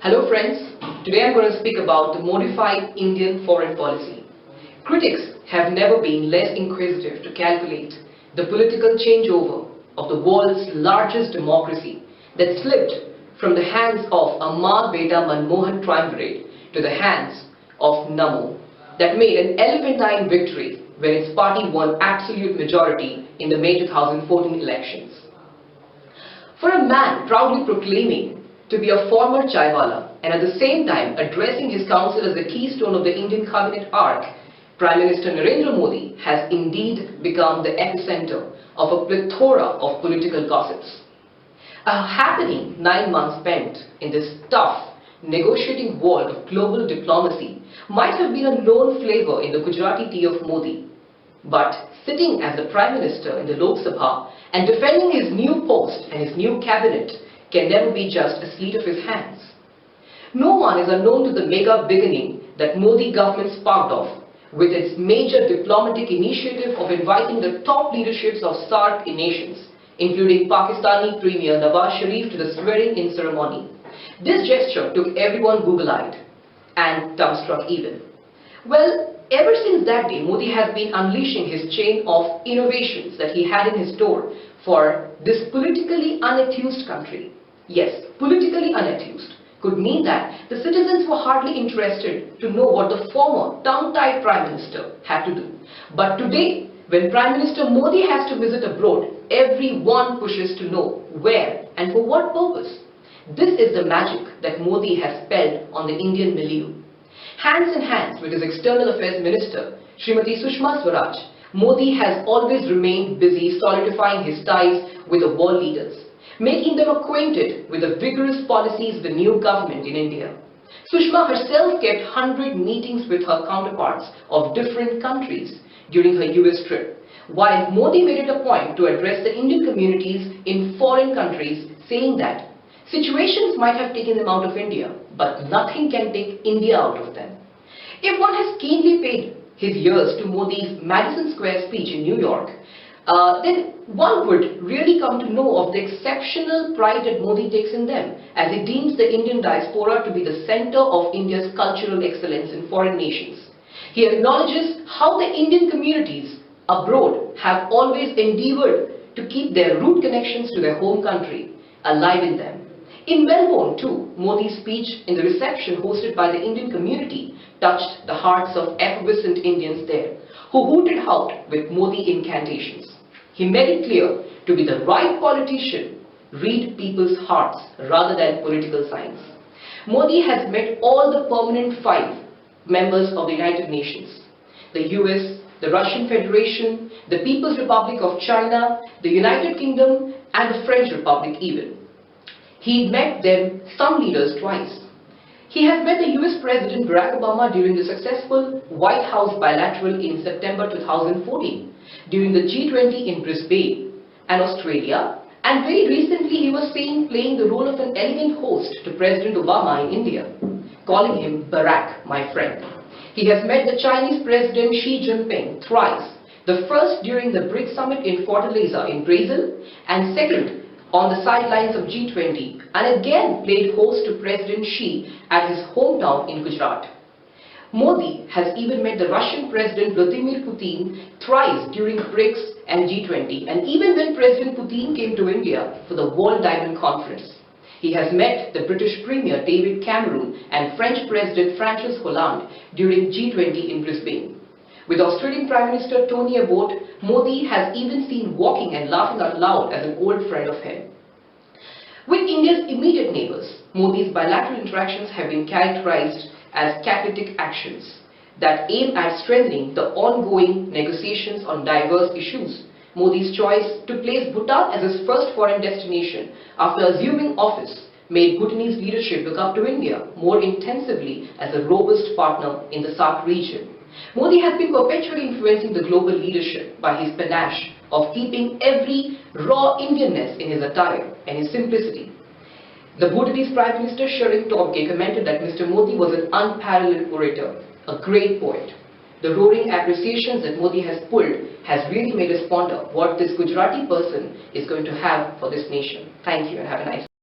Hello friends, today I'm going to speak about the modified Indian foreign policy. Critics have never been less inquisitive to calculate the political changeover of the world's largest democracy that slipped from the hands of Amar Beta Manmohan triumvirate to the hands of Namo that made an elephantine victory when its party won absolute majority in the May 2014 elections. For a man proudly proclaiming to be a former chaiwala and at the same time addressing his council as the keystone of the Indian cabinet arc, Prime Minister Narendra Modi has indeed become the epicenter of a plethora of political gossips. A happening 9 months spent in this tough, negotiating world of global diplomacy might have been a known flavor in the Gujarati tea of Modi. But sitting as the Prime Minister in the Lok Sabha and defending his new post and his new cabinet can never be just a sleight of his hands. No one is unknown to the mega beginning that Modi government sparked off with its major diplomatic initiative of inviting the top leaderships of SAARC nations, including Pakistani Premier Nawaz Sharif, to the swearing-in ceremony. This gesture took everyone Google-eyed and dumbstruck even. Well, ever since that day, Modi has been unleashing his chain of innovations that he had in his store for this politically unenthused country. Yes, politically unenthused could mean that the citizens were hardly interested to know what the former tongue-tied Prime Minister had to do. But today, when Prime Minister Modi has to visit abroad, everyone pushes to know where and for what purpose. This is the magic that Modi has spelled on the Indian milieu. Hands in hands with his External Affairs Minister, Srimati Sushma Swaraj, Modi has always remained busy solidifying his ties with the world leaders, making them acquainted with the vigorous policies of the new government in India. Sushma herself kept 100 meetings with her counterparts of different countries during her US trip, while Modi made it a point to address the Indian communities in foreign countries, saying that situations might have taken them out of India, but nothing can take India out of them. If one has keenly paid his ears to Modi's Madison Square speech in New York, then one would really come to know of the exceptional pride that Modi takes in them, as he deems the Indian diaspora to be the center of India's cultural excellence in foreign nations. He acknowledges how the Indian communities abroad have always endeavored to keep their root connections to their home country alive in them. In Melbourne too, Modi's speech in the reception hosted by the Indian community touched the hearts of effervescent Indians there, who hooted out with Modi incantations. He made it clear to be the right politician, read people's hearts rather than political signs. Modi has met all the permanent 5 members of the United Nations, the US, the Russian Federation, the People's Republic of China, the United Kingdom and the French Republic even. He met them, some leaders, twice. He has met the US President Barack Obama during the successful White House bilateral in September 2014, during the G20 in Brisbane and Australia, and very recently he was seen playing the role of an elegant host to President Obama in India, calling him Barack, my friend. He has met the Chinese President Xi Jinping thrice, the first during the BRICS summit in Fortaleza in Brazil, and second on the sidelines of G20, and again played host to President Xi at his hometown in Gujarat. Modi has even met the Russian President Vladimir Putin thrice during BRICS and G20, and even when President Putin came to India for the World Diamond Conference. He has met the British Premier David Cameron and French President Francois Hollande during G20 in Brisbane. With Australian Prime Minister Tony Abbott, Modi has even seen walking and laughing out loud as an old friend of him. With India's immediate neighbours, Modi's bilateral interactions have been characterized as catalytic actions that aim at strengthening the ongoing negotiations on diverse issues. Modi's choice to place Bhutan as his first foreign destination after assuming office made Bhutanese leadership look up to India more intensively as a robust partner in the SAARC region. Modi has been perpetually influencing the global leadership by his panache of keeping every raw Indianness in his attire and his simplicity. The Bhutanese Prime Minister Tshering Tobgay commented that Mr. Modi was an unparalleled orator, a great poet. The roaring appreciations that Modi has pulled has really made us ponder what this Gujarati person is going to have for this nation. Thank you and have a nice day.